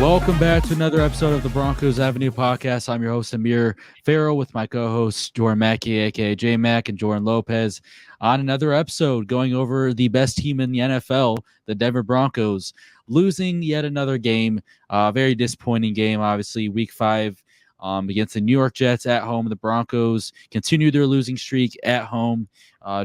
Welcome back to another episode of the Broncos Avenue Podcast. I'm your host, Amir Farrell, with my co-hosts, JMack, aka JMack, and Jordan Lopez, on another episode going over the best team in the NFL, the Denver Broncos, losing yet another game. Very disappointing game, obviously, Week 5 against the New York Jets at home. The Broncos continue their losing streak at home.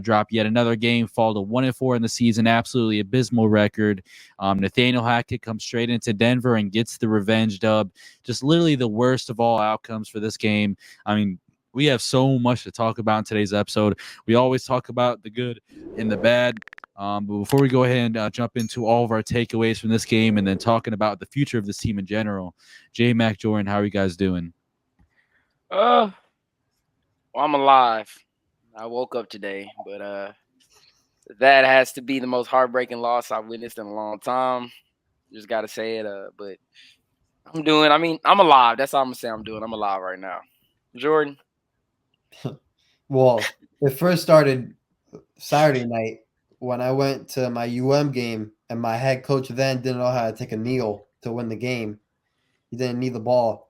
Drop yet another game, fall to 1-4 in the season, absolutely abysmal record. Nathaniel Hackett comes straight into Denver and gets the revenge dub. Just literally the worst of all outcomes for this game. I mean, we have so much to talk about in today's episode. We always talk about the good and the bad. But before we go ahead and jump into all of our takeaways from this game and then talking about the future of this team in general, JMack, Jordan, how are you guys doing? Well, I'm alive. I woke up today, but that has to be the most heartbreaking loss I've witnessed in a long time. Just got to say it. But I'm alive. That's all I'm going to say I'm doing. I'm alive right now. Jordan? Well, it first started Saturday night when I went to my game and my head coach then didn't know how to take a kneel to win the game. He didn't need the ball.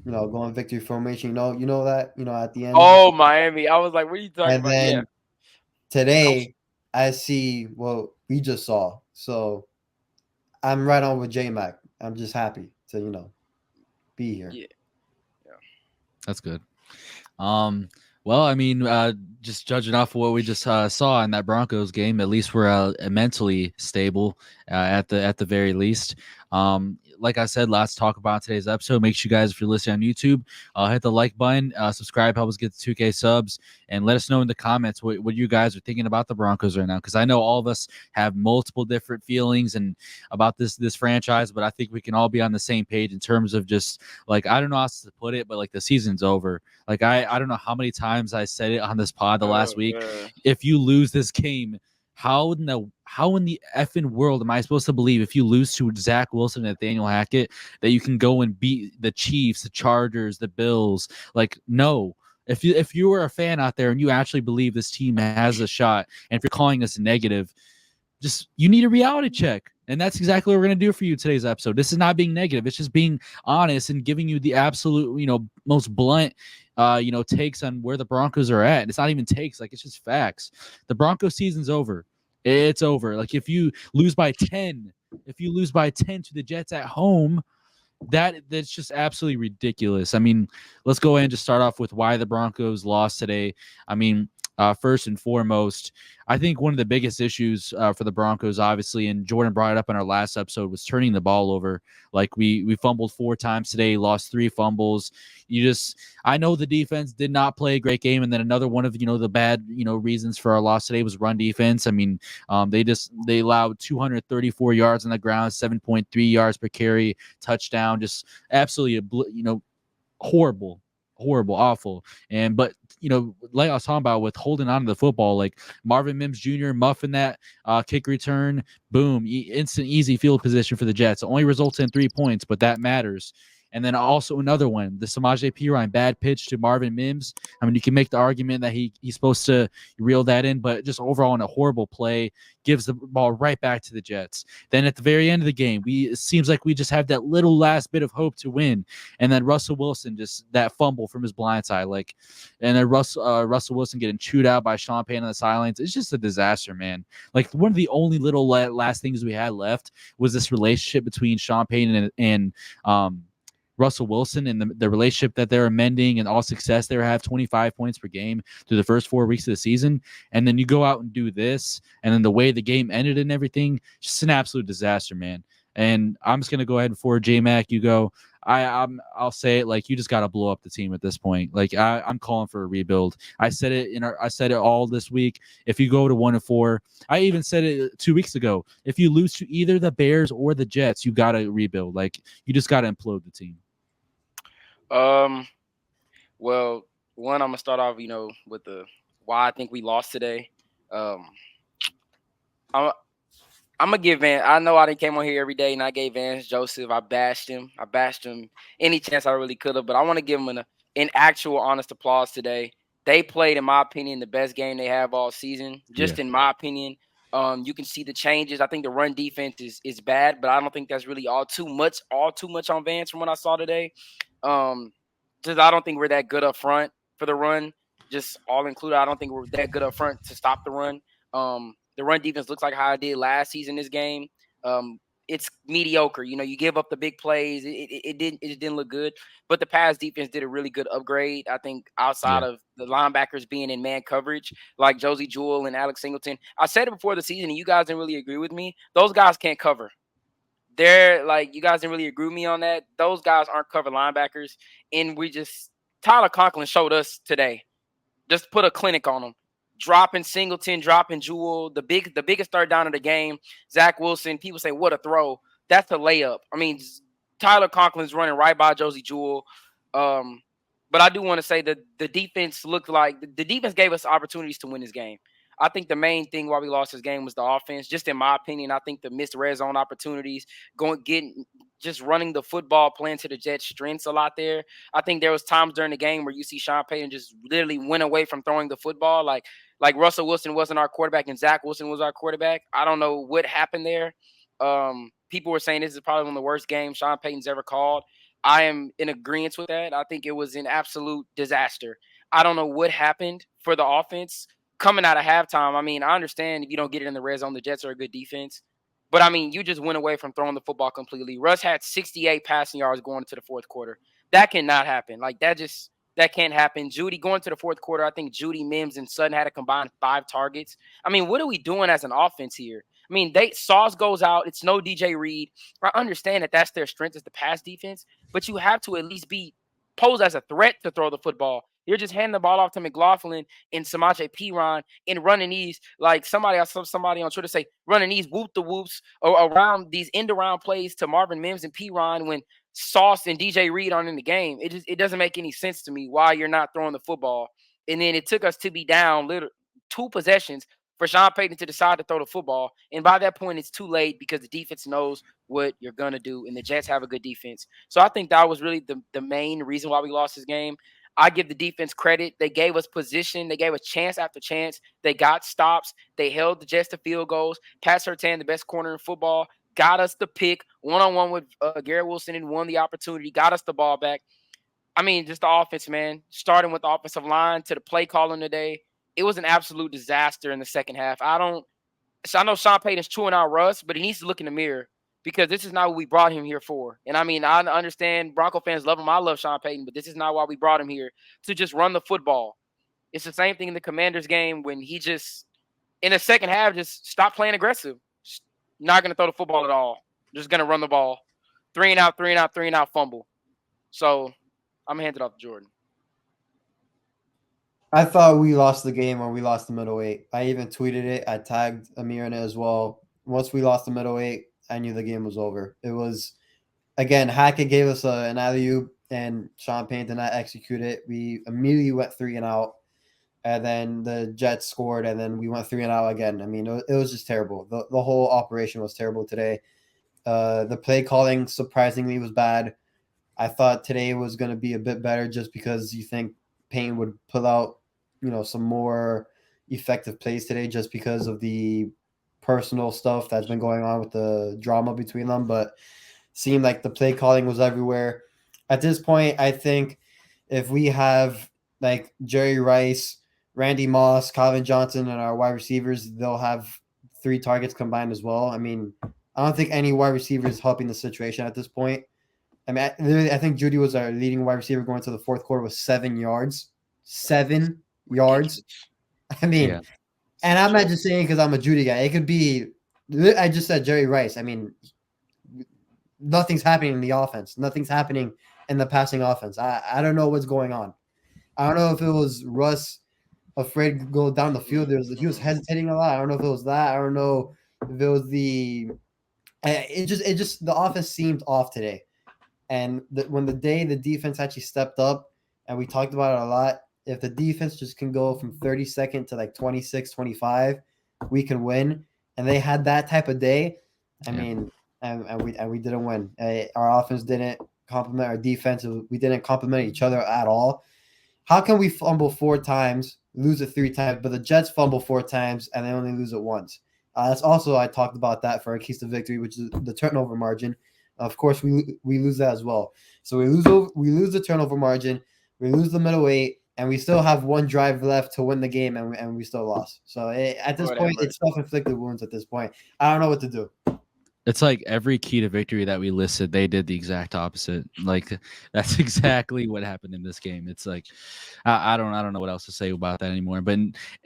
Going victory formation, you know that, at the end. Oh, Miami. I was like, what are you talking about? Then Yeah. Today, I see what we just saw. So I'm right on with JMack. I'm just happy to, be here. Yeah. That's good. Well, I mean, just judging off of what we just saw in that Broncos game, at least we're mentally stable at the very least. Like I said, let's talk about today's episode. Make sure you guys, if you're listening on YouTube, hit the like button, subscribe, help us get to 2K subs, and let us know in the comments what you guys are thinking about the Broncos right now. Because I know all of us have multiple different feelings and about this franchise, but I think we can all be on the same page in terms of just like, I don't know how to put it, but like the season's over. Like I don't know how many times I said it on this pod the last week. If you lose this game, how in the effing world am I supposed to believe if you lose to Zach Wilson and Nathaniel Hackett that you can go and beat the Chiefs, the Chargers, the Bills? Like, no. If you were a fan out there and you actually believe this team has a shot, and if you're calling us negative, just you need a reality check. And that's exactly what we're going to do for you today's episode. This is not being negative. It's just being honest and giving you the absolute, most blunt takes on where the Broncos are at. It's not even takes, like it's just facts. The Broncos season's over. It's over. Like if you lose by 10 to the Jets at home, that's just absolutely ridiculous. I mean, let's go ahead and just start off with why the Broncos lost today. I mean, first and foremost, I think one of the biggest issues for the Broncos, obviously, and Jordan brought it up in our last episode, was turning the ball over. Like we fumbled 4 times today, lost 3 fumbles. I know the defense did not play a great game, and then another one of the bad reasons for our loss today was run defense. I mean, they allowed 234 yards on the ground, 7.3 yards per carry, touchdown, just absolutely horrible, awful. But like I was talking about with holding on to the football, like Marvin Mims Jr. muffing that kick return, boom, instant easy field position for the Jets. It only results in 3 points, but that matters. And then also another one, the Samaje Perine bad pitch to Marvin Mims. I mean, you can make the argument that he's supposed to reel that in, but just overall in a horrible play, gives the ball right back to the Jets. Then at the very end of the game, it seems like we just have that little last bit of hope to win. And then Russell Wilson, just that fumble from his blind side, and then Russell Wilson getting chewed out by Sean Payton on the sidelines. It's just a disaster, man. Like one of the only little last things we had left was this relationship between Sean Payton and Russell Wilson and the relationship that they're amending and all success they have, 25 points per game through the first 4 weeks of the season. And then you go out and do this, and then the way the game ended and everything, just an absolute disaster, man. And I'm just going to go ahead and for JMack, you go. I'll say it, like, you just got to blow up the team at this point. Like I'm calling for a rebuild. I said it all this week. If you go to 1-4, I even said it 2 weeks ago. If you lose to either the Bears or the Jets, you got to rebuild. Like you just got to implode the team. Well, one, I'm gonna start off, with the why I think we lost today. I'm gonna give Van. I know I didn't came on here every day, and I gave Vance Joseph. I bashed him any chance I really could have. But I want to give him an actual honest applause today. They played, in my opinion, the best game they have all season. In my opinion, You can see the changes. I think the run defense is bad, but I don't think that's really all too much on Vance from what I saw today. Just I don't think we're that good up front for the run. Just all included, I don't think we're that good up front to stop the run. The run defense looks like how I did last season. This game, it's mediocre. You give up the big plays. It didn't look good. But the pass defense did a really good upgrade. I think outside of the linebackers being in man coverage, like Josie Jewell and Alex Singleton. I said it before the season, and you guys didn't really agree with me. Those guys can't cover. They're like, you guys didn't really agree with me on that. Those guys aren't cover linebackers. And Tyler Conklin showed us today. Just put a clinic on them. Dropping Singleton, dropping Jewell. The biggest third down of the game. Zach Wilson, people say, what a throw. That's a layup. I mean, Tyler Conklin's running right by Josie Jewell. But I do want to say that the defense looked like the defense gave us opportunities to win this game. I think the main thing why we lost this game was the offense. Just in my opinion, I think the missed red zone opportunities, just running the football, playing to the Jets' strengths a lot there. I think there was times during the game where you see Sean Payton just literally went away from throwing the football. Like Russell Wilson wasn't our quarterback and Zach Wilson was our quarterback. I don't know what happened there. People were saying this is probably one of the worst games Sean Payton's ever called. I am in agreement with that. I think it was an absolute disaster. I don't know what happened for the offense coming out of halftime. I mean, I understand if you don't get it in the red zone, the Jets are a good defense. But, I mean, you just went away from throwing the football completely. Russ had 68 passing yards going into the fourth quarter. That cannot happen. Like, that can't happen. Judy, going to the fourth quarter, I think Judy, Mims, and Sutton had a combined 5 targets. I mean, what are we doing as an offense here? I mean, Sauce goes out. It's no DJ Reed. I understand that that's their strength is the pass defense, but you have to at least posed as a threat to throw the football. You're just handing the ball off to McLaughlin and Samaje Perine and running these, like somebody on Twitter say, running these whoop-the-whoops around these end-around plays to Marvin Mims and Perine when Sauce and DJ Reed aren't in the game. It doesn't make any sense to me why you're not throwing the football. And then it took us to be down 2 possessions for Sean Payton to decide to throw the football. And by that point, it's too late because the defense knows what you're going to do, and the Jets have a good defense. So I think that was really the main reason why we lost this game. I give the defense credit. They gave us position. They gave us chance after chance. They got stops. They held the Jets to field goals. Pat Surtain, the best corner in football, got us the pick one-on-one with Garrett Wilson and won the opportunity, got us the ball back. I mean, just the offense, man, starting with the offensive line to the play calling today. It was an absolute disaster in the second half. I know Sean Payton's chewing out Russ, but he needs to look in the mirror because this is not what we brought him here for. And I mean, I understand Bronco fans love him. I love Sean Payton, but this is not why we brought him here to just run the football. It's the same thing in the Commanders game when he just, in the second half, just stopped playing aggressive. Not going to throw the football at all. Just going to run the ball. 3 and out, fumble. So I'm going to hand it off to Jordan. I thought we lost the game when we lost the middleweight. I even tweeted it. I tagged Amir in it as well. Once we lost the middleweight, I knew the game was over. It was, again, Hackett gave us an alley-oop, and Sean Payton did not execute it. We immediately went 3 and out, and then the Jets scored, and then we went 3 and out again. I mean, it was just terrible. The whole operation was terrible today. The play calling, surprisingly, was bad. I thought today was going to be a bit better just because you think Payton would pull out some more effective plays today just because of the personal stuff that's been going on with the drama between them, but seemed like the play calling was everywhere. At this point, I think if we have like Jerry Rice, Randy Moss, Calvin Johnson, and our wide receivers, they'll have 3 targets combined as well. I mean, I don't think any wide receiver is helping the situation at this point. I mean, I think Judy was our leading wide receiver going to the fourth quarter with 7 yards. 7 yards. I mean, yeah. And I'm not just saying because I'm a Judy guy. It could be, I just said Jerry Rice. I mean, nothing's happening in the offense. Nothing's happening in the passing offense. I don't know what's going on. I don't know if it was Russ afraid to go down the field. He was hesitating a lot. I don't know if it was that. I don't know if it was the offense seemed off today. And when the defense actually stepped up, and we talked about it a lot, if the defense just can go from 32nd to like 26, 25, we can win. And they had that type of day. I mean, and we didn't win. Our offense didn't complement our defense. We didn't complement each other at all. How can we fumble 4 times, lose it 3 times, but the Jets fumble 4 times and they only lose it once? That's also I talked about that for our keys to victory, which is the turnover margin. Of course, we lose that as well. So we lose the turnover margin, we lose the middle weight, and we still have one drive left to win the game, and we still lost. So at this point, it's self-inflicted wounds. At this point, I don't know what to do. It's like every key to victory that we listed, they did the exact opposite. Like that's exactly what happened in this game. It's like I don't know what else to say about that anymore. But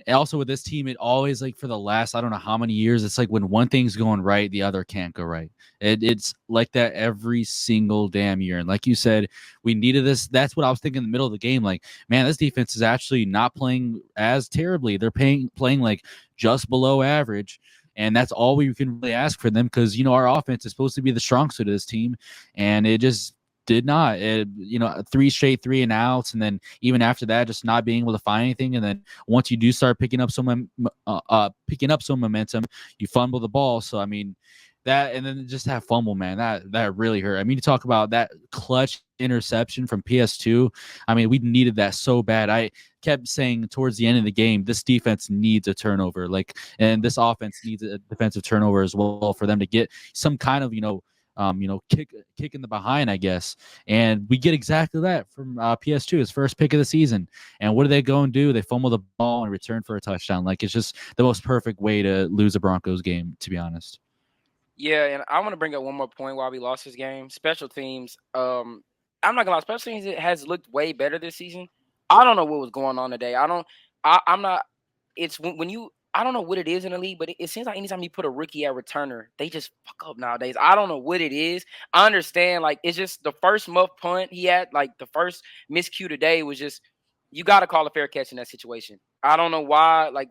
also with this team, it always like for the last I don't know how many years, it's like when one thing's going right, the other can't go right. It's like that every single damn year. And like you said, we needed this. That's what I was thinking in the middle of the game. Like, man, this defense is actually not playing as terribly. They're playing like just below average. And that's all we can really ask for them because, you know, our offense is supposed to be the strong suit of this team. And it just did not. You know, 3 straight 3-and-outs. And then even after that, just not being able to find anything. And then once you do start picking up some momentum, you fumble the ball. So, I mean, that and then just that fumble, man, that really hurt. I mean, you talk about that clutch interception from PS2. I mean, we needed that so bad. I kept saying towards the end of the game, this defense needs a turnover, and this offense needs a defensive turnover as well for them to get some kind of kick in the behind, I guess. And we get exactly that from PS2, his first pick of the season. And what do they go and do? They fumble the ball and return for a touchdown. Like it's just the most perfect way to lose a Broncos game, to be honest. Yeah, and I want to bring up one more point why we lost this game. Special teams. I'm not gonna lie, special teams has looked way better this season. I don't know what was going on today. I'm not. It's when you. I don't know what it is in the league, but it seems like anytime you put a rookie at returner, they just fuck up nowadays. I don't know what it is. I understand, like it's just the first muff punt he had, like the first miscue today was just you got to call a fair catch in that situation. I don't know why. Like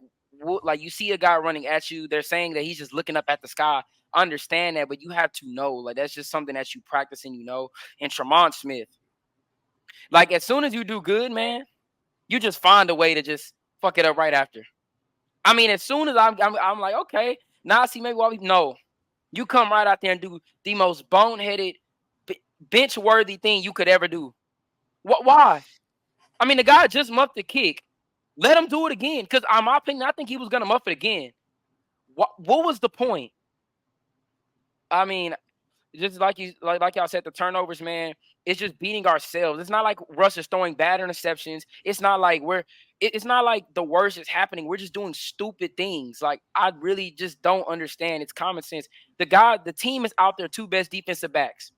you see a guy running at you, they're saying that he's just looking up at the sky. Understand that, but you have to know, like that's just something that you practice and you know. And Tremont Smith, like as soon as you do good, man, you just find a way to just fuck it up right after. I mean, as soon as I'm like, okay, now I see maybe why we no. You come right out there and do the most boneheaded, bench-worthy thing you could ever do. Why? I mean, the guy just muffed the kick. Let him do it again, because in my opinion, I think he was gonna muff it again. What was the point? I mean, just like y'all said, the turnovers, man, it's just beating ourselves. It's not like Russ is throwing bad interceptions. It's not like it's not like the worst is happening. We're just doing stupid things. Like I really just don't understand. It's common sense. The team is out there 2 best defensive backs.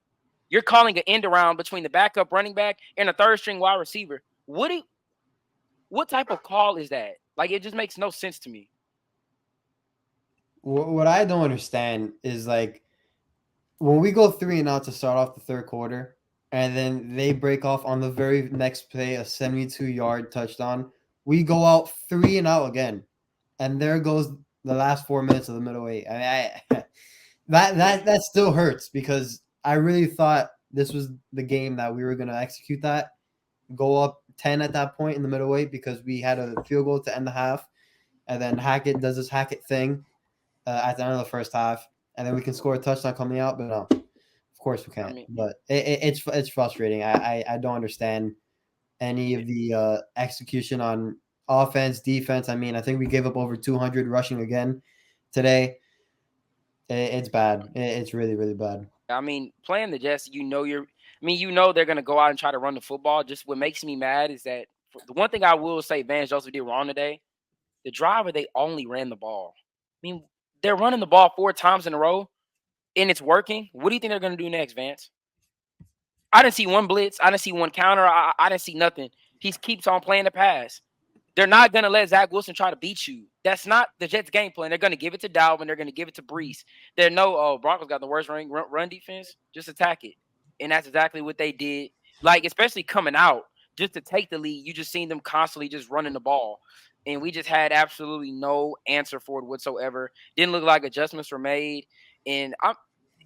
You're calling an end around between the backup running back and a third string wide receiver. What type of call is that? Like it just makes no sense to me. What I don't understand is like when we go 3-and-out to start off the third quarter, and then they break off on the very next play, a 72-yard touchdown, we go out 3-and-out again, and there goes the last 4 minutes of the middle eight. I mean, that still hurts because I really thought this was the game that we were going to execute that, go up 10 at that point in the middle eight because we had a field goal to end the half, and then Hackett does this Hackett thing at the end of the first half. And then we can score a touchdown coming out, but no, of course we can't. I mean, but it's frustrating. I don't understand any of the execution on offense, defense. I mean, I think we gave up over 200 rushing again today. It's bad. It's really, really bad. I mean, playing the Jets, you know they're gonna go out and try to run the football. Just what makes me mad is that the one thing I will say Vance Joseph did wrong today, the driver they only ran the ball. I mean, they're running the ball 4 times in a row, and it's working. What do you think they're going to do next, Vance? I didn't see one blitz. I didn't see one counter. I didn't see nothing. He keeps on playing the pass. They're not going to let Zach Wilson try to beat you. That's not the Jets' game plan. They're going to give it to Dalvin. They're going to give it to Brees. Broncos got the worst run defense. Just attack it. And that's exactly what they did. Like, especially coming out, just to take the lead, you just seen them constantly just running the ball. And we just had absolutely no answer for it whatsoever. Didn't look like adjustments were made. And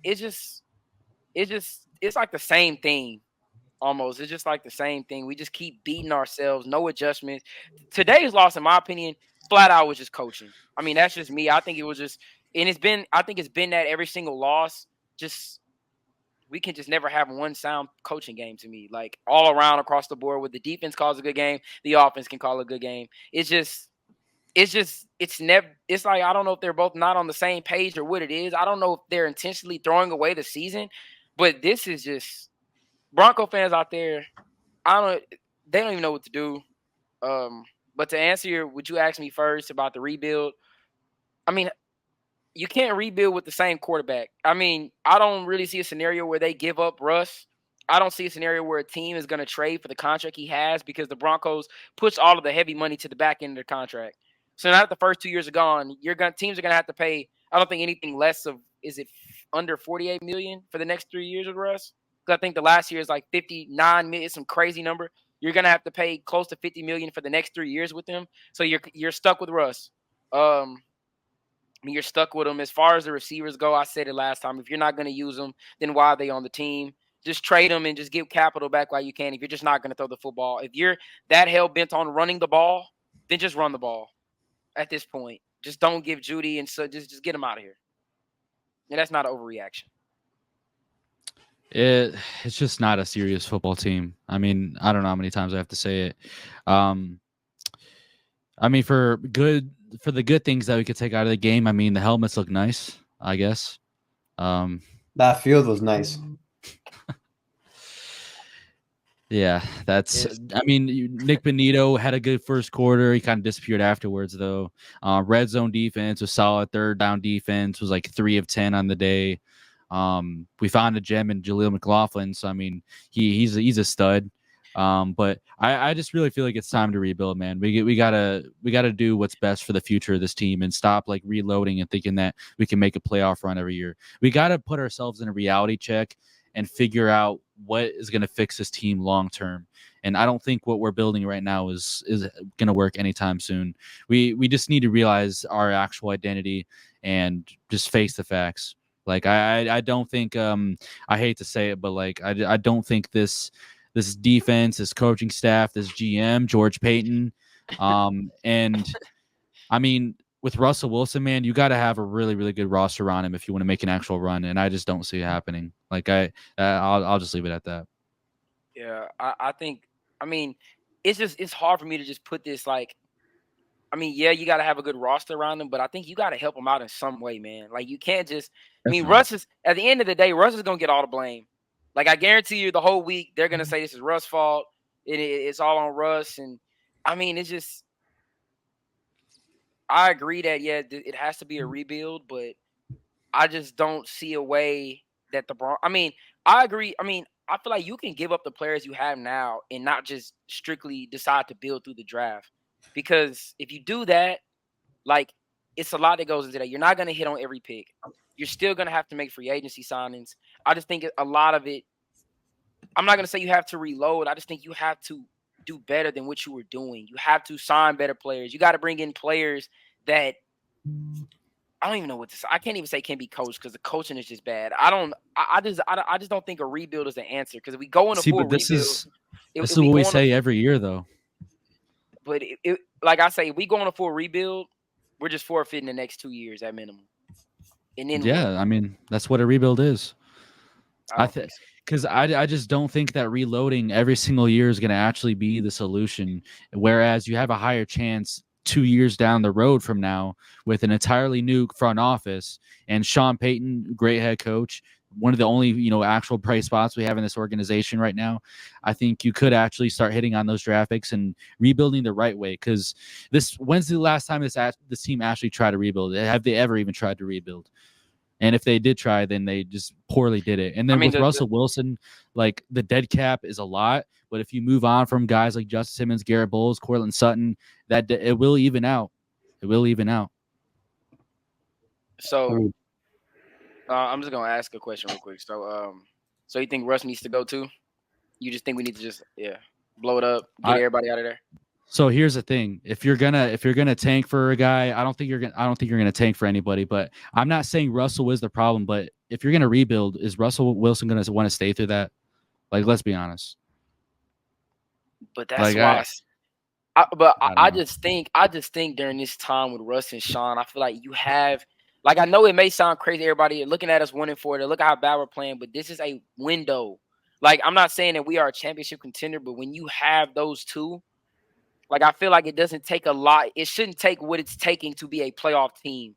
it's like the same thing almost. It's just like the same thing. We just keep beating ourselves, no adjustments. Today's loss, in my opinion, flat out was just coaching. I mean, that's just me. I think it was just, and I think it's been that every single loss, just we can just never have one sound coaching game to me. Like all around across the board, with the defense calls a good game, the offense can call a good game. It's just it's never. It's like I don't know if they're both not on the same page or what it is. I don't know if they're intentionally throwing away the season, but this is just Bronco fans out there. They don't even know what to do. But to answer what you asked me first about the rebuild, I mean, you can't rebuild with the same quarterback. I mean, I don't really see a scenario where they give up Russ. I don't see a scenario where a team is going to trade for the contract he has because the Broncos push all of the heavy money to the back end of the contract. So now that the first 2 years are gone, teams are going to have to pay. I don't think anything less of under $48 million for the next 3 years with Russ. Because I think the last year is like $59 million, some crazy number. You're going to have to pay close to $50 million for the next 3 years with him. So you're stuck with Russ. You're stuck with them. As far as the receivers go, I said it last time. If you're not going to use them, then why are they on the team? Just trade them and just give capital back while you can. If you're just not going to throw the football, if you're that hell bent on running the ball, then just run the ball. At this point, just don't give Judy and so just get them out of here. And that's not an overreaction. It's just not a serious football team. I mean, I don't know how many times I have to say it. I mean, for the good things that we could take out of the game, I mean, the helmets look nice, I guess. That field was nice. Yeah, I mean, Nick Benito had a good first quarter. He kind of disappeared afterwards, though. Red zone defense was solid. Third down defense was like 3 of 10 on the day. We found a gem in Jaleel McLaughlin, so I mean, he's a stud. But I just really feel like it's time to rebuild, man. We gotta do what's best for the future of this team and stop like reloading and thinking that we can make a playoff run every year. We gotta put ourselves in a reality check and figure out what is going to fix this team long term. And I don't think what we're building right now is going to work anytime soon. We just need to realize our actual identity and just face the facts. Like I don't think I hate to say it, but like I don't think this defense, this coaching staff, this GM, George Payton, and I mean, with Russell Wilson, man, you got to have a really, really good roster on him if you want to make an actual run, and I just don't see it happening. Like I'll just leave it at that. Yeah, I think. I mean, it's hard for me to just put this like. I mean, yeah, you got to have a good roster around him, but I think you got to help him out in some way, man. Like you can't just. I mean, Russ is at the end of the day, Russ is gonna get all the blame. Like I guarantee you, the whole week they're gonna say this is Russ' fault. It's all on Russ, and I mean, it's just. I agree that it has to be a rebuild, but I just don't see a way that I mean, I agree. I mean, I feel like you can give up the players you have now and not just strictly decide to build through the draft, because if you do that, like it's a lot that goes into that. You're not going to hit on every pick. You're still going to have to make free agency signings. I just think a lot of it. I'm not going to say you have to reload. I just think you have to do better than what you were doing. You have to sign better players. You got to bring in players that I don't even know what to say. I can't even say can be coached because the coaching is just bad. I just don't think a rebuild is the answer, because if we go in a full rebuild, this is what we say every year though. But like I say, if we go on a full rebuild, we're just forfeiting the next 2 years at minimum. And then I mean, that's what a rebuild is. Because I just don't think that reloading every single year is going to actually be the solution. Whereas you have a higher chance 2 years down the road from now with an entirely new front office and Sean Payton, great head coach, one of the only actual bright spots we have in this organization right now. I think you could actually start hitting on those draft picks and rebuilding the right way. Because when's the last time this team actually tried to rebuild? Have they ever even tried to rebuild? And if they did try, then they just poorly did it. And then with Russell Wilson, like the dead cap is a lot. But if you move on from guys like Justin Simmons, Garrett Bowles, Courtland Sutton, that it will even out. It will even out. So I'm just gonna ask a question real quick. So you think Russ needs to go too? You just think we need to just blow it up, get everybody out of there? So here's the thing: if you're gonna tank for a guy, I don't think you're gonna tank for anybody. But I'm not saying Russell is the problem. But if you're gonna rebuild, is Russell Wilson gonna want to stay through that? Like, let's be honest. But that's why. I just think during this time with Russ and Sean, I feel like you have. Like, I know it may sound crazy, everybody looking at us 1-4. They look at how bad we're playing, but this is a window. Like, I'm not saying that we are a championship contender, but when you have those two. Like, I feel like it doesn't take a lot. It shouldn't take what it's taking to be a playoff team.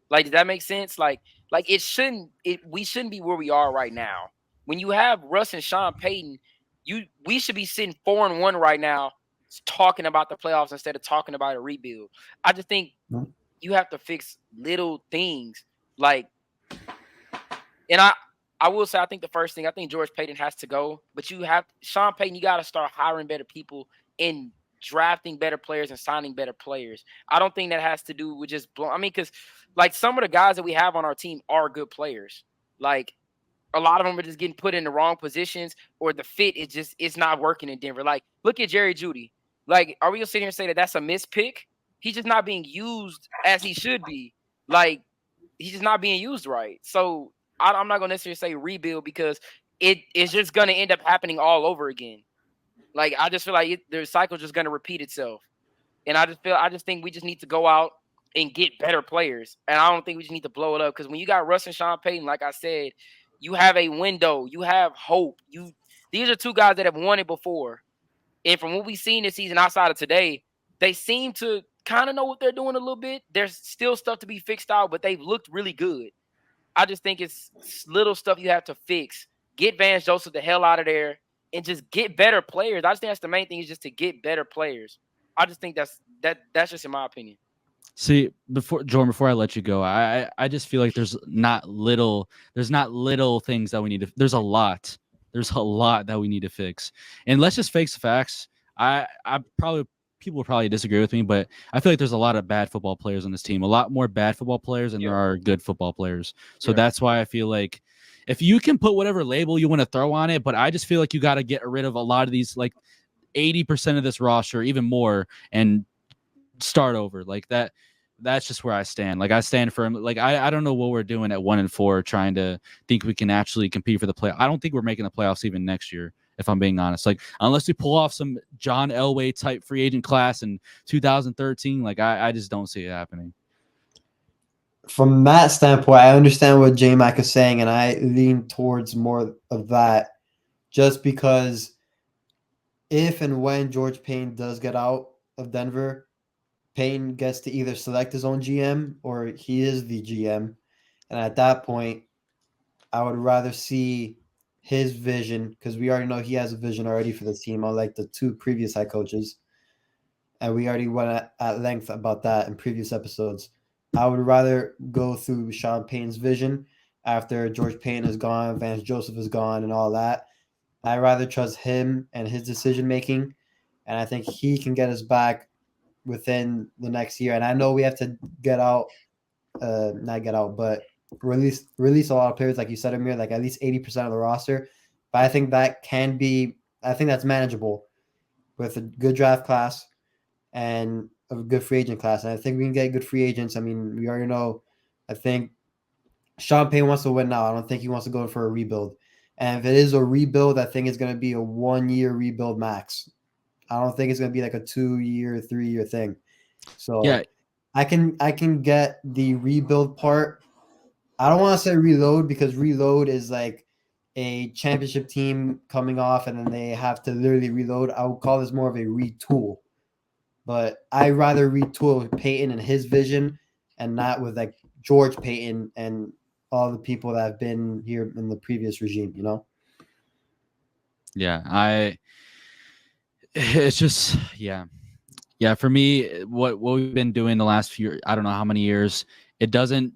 Like, does that make sense? Like it shouldn't. We shouldn't be where we are right now. When you have Russ and Sean Payton, we should be sitting 4-1 right now, talking about the playoffs instead of talking about a rebuild. I just think you have to fix little things. Like, and I will say, I think the first thing, I think George Payton has to go, but Sean Payton, you got to start hiring better people and drafting better players and signing better players. I don't think that has to do with just because like some of the guys that we have on our team are good players. Like, a lot of them are just getting put in the wrong positions, or the fit is just, it's not working in Denver. Like, look at Jerry Judy. Like, are we gonna sit here and say that that's a mispick? He's just not being used as he should be. Like, he's just not being used right. So I'm not gonna necessarily say rebuild, because it's just gonna end up happening all over again. Like, I just feel like the cycle's just gonna repeat itself. And I just think we just need to go out and get better players. And I don't think we just need to blow it up, because when you got Russ and Sean Payton, like I said, you have a window, you have hope. These are two guys that have won it before. And from what we've seen this season outside of today, they seem to kind of know what they're doing a little bit. There's still stuff to be fixed out, but they've looked really good. I just think it's little stuff you have to fix. Get Vance Joseph the hell out of there and just get better players. I just think that's the main thing, is just to get better players. I just think that's just in my opinion. See, before I let you go, I just feel like there's not little things that we need to. There's a lot that we need to fix, and let's just face the facts. People will probably disagree with me, but I feel like there's a lot of bad football players on this team. A lot more bad football players than there are good football players. So that's why I feel like if you can put whatever label you want to throw on it, but I just feel like you got to get rid of a lot of these, like 80% of this roster, even more, and start over. Like that's just where I stand. Like, I stand firm. Like, I don't know what we're doing at 1-4, trying to think we can actually compete for the play. I don't think we're making the playoffs even next year, if I'm being honest. Like, unless we pull off some John Elway type free agent class in 2013, like I just don't see it happening. From that standpoint, I understand what JMack is saying, and I lean towards more of that, just because if and when George Payton does get out of Denver, Payton gets to either select his own GM or he is the GM. And at that point, I would rather see his vision, because we already know he has a vision already for the team, unlike the two previous head coaches. And we already went at length about that in previous episodes. I would rather go through Sean Payton's vision after George Payton is gone, Vance Joseph is gone, and all that. I'd rather trust him and his decision-making. And I think he can get us back within the next year. And I know we have to but release a lot of players, like you said, Amir, like at least 80% of the roster. But I think that's manageable with a good draft class and a good free agent class. And I think we can get good free agents. I mean, we already know, I think Sean Payton wants to win now. I don't think he wants to go for a rebuild. And if it is a rebuild, I think it's going to be a 1-year rebuild max. I don't think it's going to be like a 2-year, 3-year thing. So yeah, I can get the rebuild part. I don't want to say reload, because reload is like a championship team coming off and then they have to literally reload. I would call this more of a retool. But I rather retool Payton and his vision, and not with like George Payton and all the people that have been here in the previous regime, you know? Yeah, it's just, yeah, for me, what we've been doing the last few, I don't know how many years, it doesn't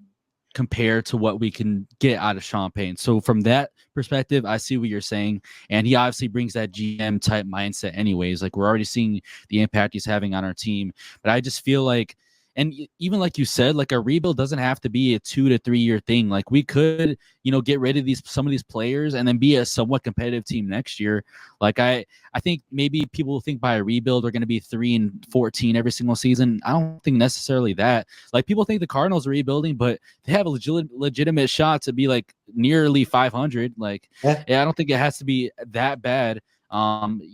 compare to what we can get out of Sean Payton. So from that perspective, I see what you're saying. And he obviously brings that GM type mindset anyways. Like, we're already seeing the impact he's having on our team. But I just feel like, and even like you said, like, a rebuild doesn't have to be a 2 to 3 year thing. Like, we could, get rid of some of these players and then be a somewhat competitive team next year. Like, I think maybe people think by a rebuild are going to be 3-14 every single season. I don't think necessarily that. Like, people think the Cardinals are rebuilding, but they have a legitimate shot to be like nearly 500. Like, yeah, I don't think it has to be that bad.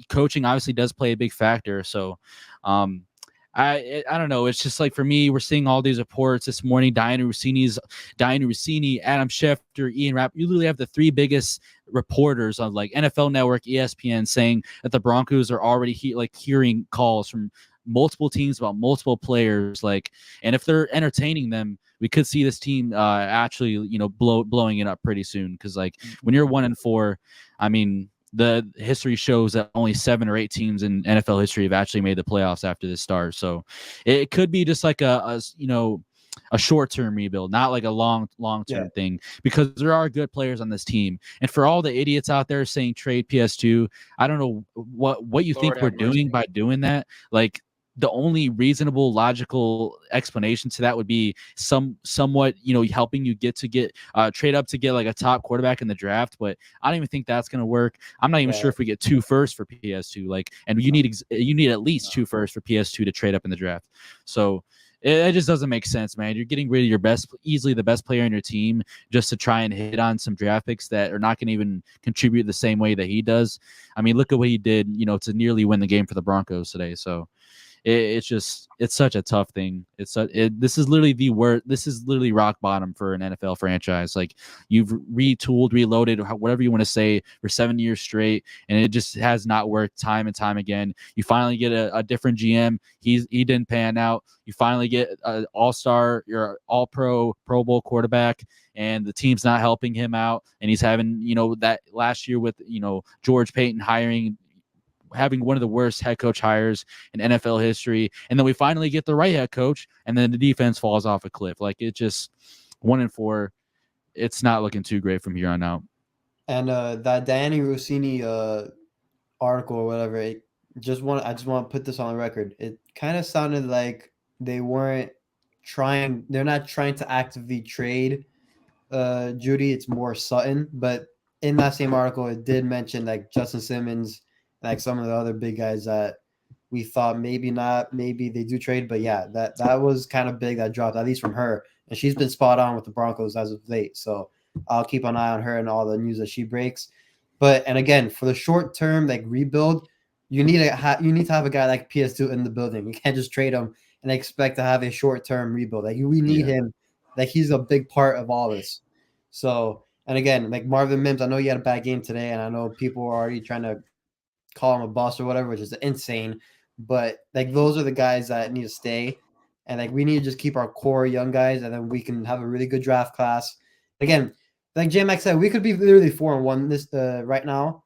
Coaching obviously does play a big factor. So, I don't know. It's just like for me, we're seeing all these reports this morning. Diana Rossini, Adam Schefter, Ian Rapp. You literally have the three biggest reporters on like NFL Network, ESPN, saying that the Broncos are already hearing calls from multiple teams about multiple players. Like, and if they're entertaining them, we could see this team actually blowing it up pretty soon. Because like when you're 1-4, I mean, the history shows that only 7 or 8 teams in NFL history have actually made the playoffs after this start. So it could be just like a short-term rebuild, not like a long-term thing, because there are good players on this team. And for all the idiots out there saying trade PS2, I don't know what you think we're doing by doing that. Like, the only reasonable, logical explanation to that would be somewhat, helping you get trade up to get like a top quarterback in the draft. But I don't even think that's going to work. I'm not even sure if we get 2 firsts for PS2. Like, and you need at least 2 firsts for PS2 to trade up in the draft. So it just doesn't make sense, man. You're getting rid of your easily the best player on your team just to try and hit on some draft picks that are not going to even contribute the same way that he does. I mean, look at what he did, to nearly win the game for the Broncos today. So it's such a tough thing. This is literally the worst. This is literally rock bottom for an NFL franchise. Like, you've retooled, reloaded, whatever you want to say, for 7 years straight, and it just has not worked time and time again. You finally get a different GM. He didn't pan out. You finally get an all-star, your all-pro, Pro Bowl quarterback, and the team's not helping him out. And he's having, that last year with, George Payton having one of the worst head coach hires in NFL history. And then we finally get the right head coach, and then the defense falls off a cliff. Like, it just 1-4. It's not looking too great from here on out. And that Danny Rossini article or whatever, I just want to put this on the record. It kind of sounded like they're not trying to actively trade Judy. It's more Sutton. But in that same article, it did mention like Justin Simmons, like some of the other big guys that we thought maybe they do trade. But yeah, that was kind of big, that dropped, at least from her. And she's been spot on with the Broncos as of late. So I'll keep an eye on her and all the news that she breaks. And again, for the short term, like rebuild, you need to have a guy like PS2 in the building. You can't just trade him and expect to have a short term rebuild. Like, we need him. Like, he's a big part of all this. So, and again, like Marvin Mims, I know he had a bad game today, and I know people are already trying to call him a bust or whatever, which is insane. But like, those are the guys that need to stay. And like, we need to just keep our core young guys, and then we can have a really good draft class. Again, like JMack said, we could be literally 4-1 this right now.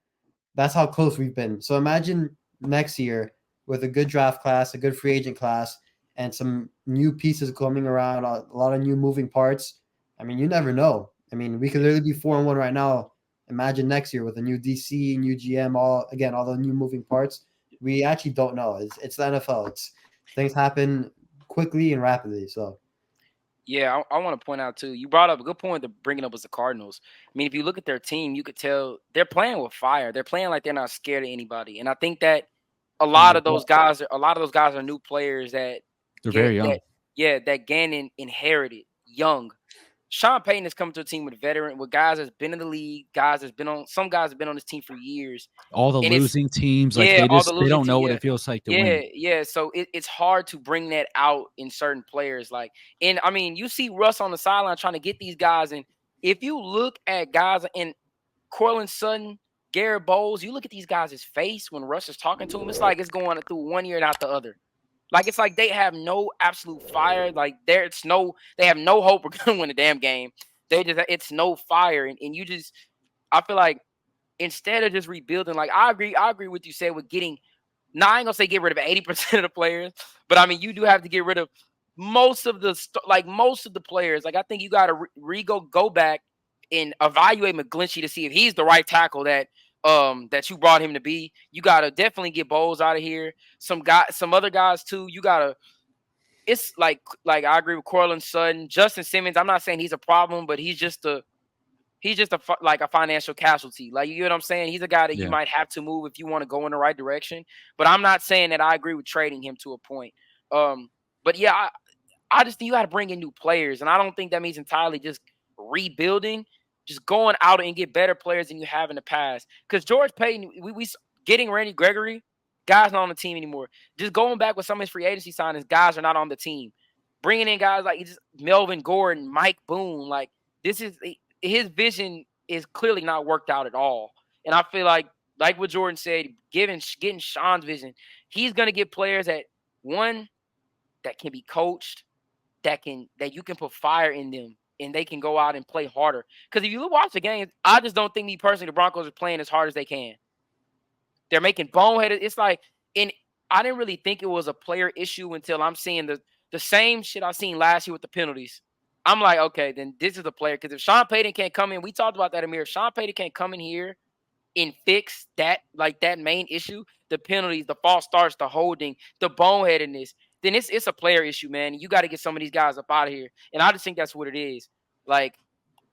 That's how close we've been. So imagine next year with a good draft class, a good free agent class, and some new pieces coming around, a lot of new moving parts. I mean, you never know. I mean, we could literally be 4-1 right now. Imagine next year with a new DC, new GM, all the new moving parts. We actually don't know. It's the NFL. Things happen quickly and rapidly. So, yeah, I want to point out too. You brought up a good point. To bringing up was the Cardinals. I mean, if you look at their team, you could tell they're playing with fire. They're playing like they're not scared of anybody. And I think that a lot of those guys are new players that they're very young. That Gannon inherited young. Sean Payton has come to a team with guys that's been in the league, some guys have been on this team for years. All the losing teams, like they don't know what it feels like to win. Yeah. So it's hard to bring that out in certain players. Like, and I mean, you see Russ on the sideline trying to get these guys, and if you look at guys in Cortland Sutton, Garrett Bowles, you look at these guys' face when Russ is talking to them, it's like it's going through one ear and out the other. Like, it's like they have no absolute fire. Like, they have no hope we're gonna win the damn game. It's no fire, and you just, I feel like instead of just rebuilding, like I agree with what you said with getting. Now, I ain't gonna say get rid of 80% of the players, but I mean, you do have to get rid of most of the players. Like, I think you got to go back and evaluate McGlinchey to see if he's the right tackle that you brought him to be. You got to definitely get Bowles out of here. Some other guys too. You got to. It's like I agree with Cortland Sutton, Justin Simmons. I'm not saying he's a problem, but he's just a financial casualty. Like, you know what I'm saying? He's a guy that you might have to move if you want to go in the right direction. But I'm not saying that I agree with trading him to a point. But yeah, I just think you got to bring in new players, and I don't think that means entirely just rebuilding. Just going out and get better players than you have in the past. Because George Payton, we getting Randy Gregory Guys not on the team anymore. Just going back with some of his free agency signings, guys are not on the team. Bringing in guys like just Melvin Gordon, Mike Boone, like this is his vision is clearly not worked out at all. And I feel like what Jordan said, getting Sean's vision, he's gonna get players that can be coached, that you can put fire in them, and they can go out and play harder. Because if you watch the game, I just don't think me personally the Broncos are playing as hard as they can. They're making boneheaded. It's like, and I didn't really think it was a player issue until I'm seeing the same shit I seen last year with the penalties. I'm like, okay, then this is a player. Because if Sean Payton can't come in, we talked about that, Amir. If Sean Payton can't come in here and fix that main issue, the penalties, the false starts, the holding, the boneheadedness, then it's a player issue, man. You got to get some of these guys up out of here. And I just think that's what it is. Like,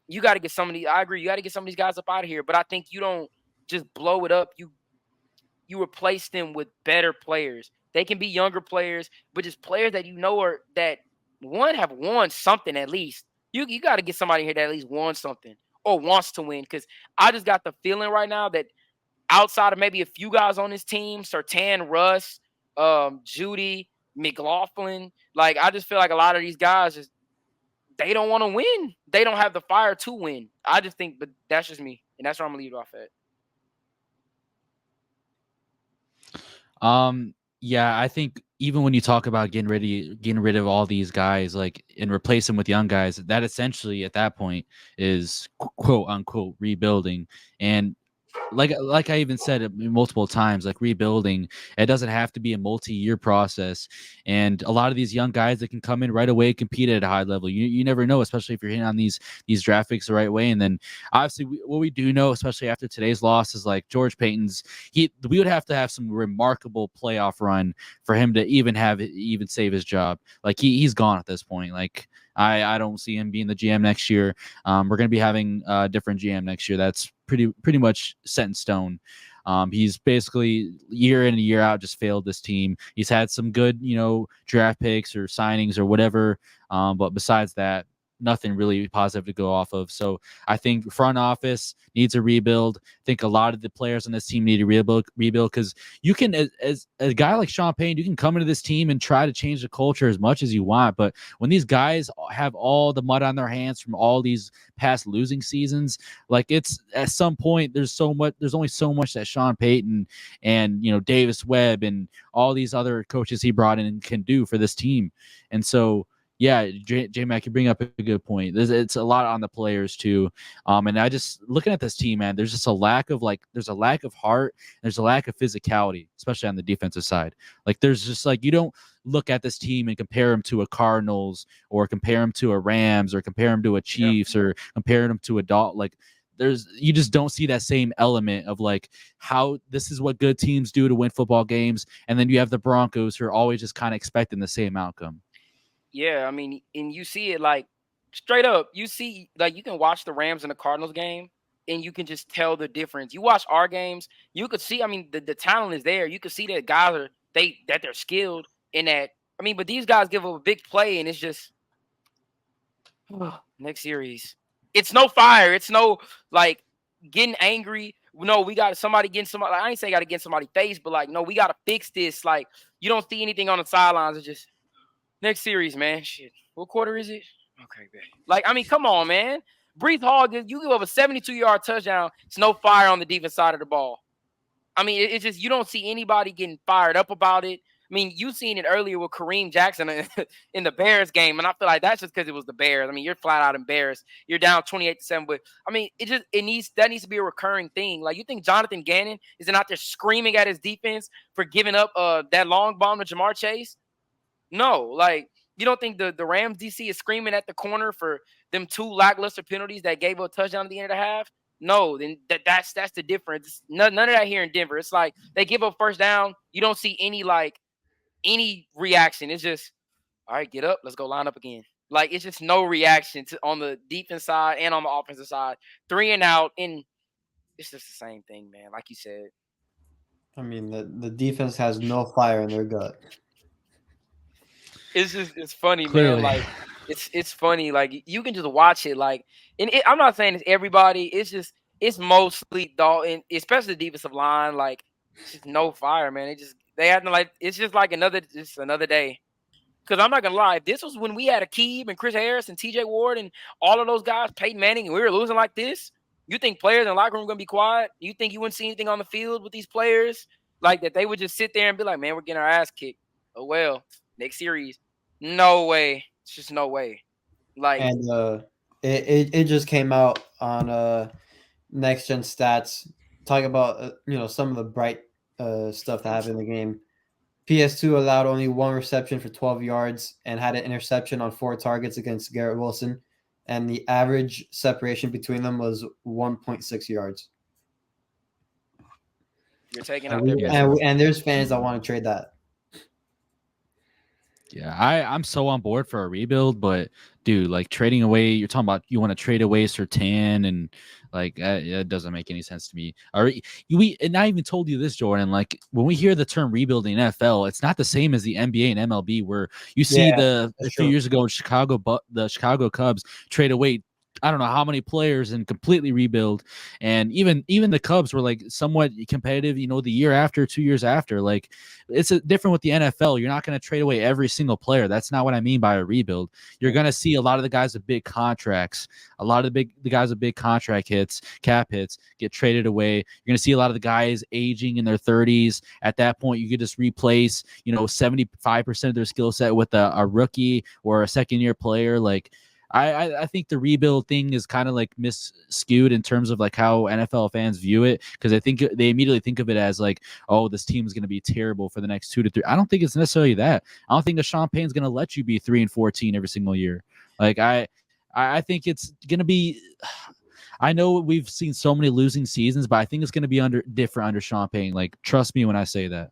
you got to get some of these. I agree. You got to get some of these guys up out of here. But I think you don't just blow it up. You replace them with better players. They can be younger players, but just players that have won something at least. You got to get somebody here that at least won something or wants to win. Because I just got the feeling right now that outside of maybe a few guys on this team, Surtain, Russ, Judy, McLaughlin, like I just feel like a lot of these guys they don't want to win. They don't have the fire to win. I just think, but that's just me, and that's where I'm gonna leave it off at. Yeah, I think even when you talk about getting rid of all these guys, like, and replace them with young guys, that essentially at that point is quote unquote rebuilding. And like I even said it multiple times, like, rebuilding, it doesn't have to be a multi-year process. And a lot of these young guys that can come in right away, compete at a high level. You never know, especially if you're hitting on these draft picks the right way. And then obviously what we do know, especially after today's loss, is like George Payton's, we would have to have some remarkable playoff run for him to even save his job. Like, he's gone at this point. Like, I don't see him being the GM next year. We're going to be having a different GM next year. That's pretty much set in stone. He's basically year in and year out just failed this team. He's had some good, draft picks or signings or whatever. But besides that, nothing really positive to go off of. So I think front office needs a rebuild. I think a lot of the players on this team need to rebuild because you can, as a guy like Sean Payton, you can come into this team and try to change the culture as much as you want. But when these guys have all the mud on their hands from all these past losing seasons, like, it's at some point there's only so much that Sean Payton and Davis Webb and all these other coaches he brought in can do for this team. And so yeah, JMack, you bring up a good point. It's a lot on the players too. And I just looking at this team, man, there's just a lack of heart. There's a lack of physicality, especially on the defensive side. Like, there's just you don't look at this team and compare them to a Cardinals or compare them to a Rams or compare them to a Chiefs or compare them to a you just don't see that same element of how this is what good teams do to win football games. And then you have the Broncos who are always just kind of expecting the same outcome. Yeah, I mean, and you see it straight up. You see, you can watch the Rams and the Cardinals game, and you can just tell the difference. You watch our games, you could see. I mean, the talent is there. You could see that guys they're skilled in that. I mean, but these guys give up a big play, and it's just next series. It's no fire. It's no getting angry. No, we got somebody getting somebody. I ain't saying got to get somebody face, but no, we got to fix this. You don't see anything on the sidelines. It's just. Next series, man. Shit. What quarter is it? Okay, man. I mean, come on, man. Brees Hall, you give up a 72-yard touchdown. It's no fire on the defense side of the ball. I mean, it's just you don't see anybody getting fired up about it. I mean, you seen it earlier with Kareem Jackson in the Bears game, and I feel like that's just because it was the Bears. I mean, you're flat out embarrassed. You're down 28-7, but I mean, that needs to be a recurring thing. You think Jonathan Gannon isn't out there screaming at his defense for giving up that long bomb to Jamar Chase? No, you don't think the Rams DC is screaming at the corner for them two lackluster penalties that gave up a touchdown at the end of the half? No, then that's the difference. None of that here in Denver. It's they give up first down. You don't see any reaction. It's just, all right, get up. Let's go line up again. It's just no reaction on the defense side and on the offensive side. 3 and out, and it's just the same thing, man. Like you said. I mean, the defense has no fire in their gut. It's funny, Clearly. man. It's funny. You can just watch it. I'm not saying it's everybody. It's mostly Dalton, especially the defensive line. It's just no fire, man. They acting like it's just like another day. Because I'm not gonna lie, if this was when we had Akeem and Chris Harris and T.J. Ward and all of those guys, Peyton Manning, and we were losing like this, you think players in the locker room are gonna be quiet? You think you wouldn't see anything on the field with these players? Like that they would just sit there and be like, man, we're getting our ass kicked. Oh well, next series. No way. It's just no way. Like, And it just came out on Next Gen Stats talking about some of the bright stuff that happened in the game. PS2 allowed only one reception for 12 yards and had an interception on 4 targets against Garrett Wilson, and the average separation between them was 1.6 yards. you're taking out their And there's fans that want to trade that. Yeah, I'm so on board for a rebuild, but dude, like trading away, you're talking about you want to trade away Surtain, and like it doesn't make any sense to me. And I even told you this, Jordan. Like when we hear the term rebuilding in NFL, it's not the same as the NBA and MLB, where you see a few years ago in Chicago, but the Chicago Cubs trade away I don't know how many players and completely rebuild. And even the Cubs were like somewhat competitive, the year after, 2 years after. Like it's different with the NFL. You're not going to trade away every single player. That's not what I mean by a rebuild. You're going to see a lot of the guys with big contracts, a lot of the guys with big contract hits, cap hits get traded away. You're going to see a lot of the guys aging in their 30s. At that point, you could just replace, 75% of their skill set with a rookie or a second-year player. Like, I think the rebuild thing is kind of like skewed in terms of like how NFL fans view it, because I think they immediately think of it as like, oh, this team is going to be terrible for the next 2 to 3. I don't think it's necessarily that. I don't think that Sean Payne's going to let you be 3-14 every single year. Like I think it's going to be. I know we've seen so many losing seasons, but I think it's going to be different under Sean Payne. Like, trust me when I say that.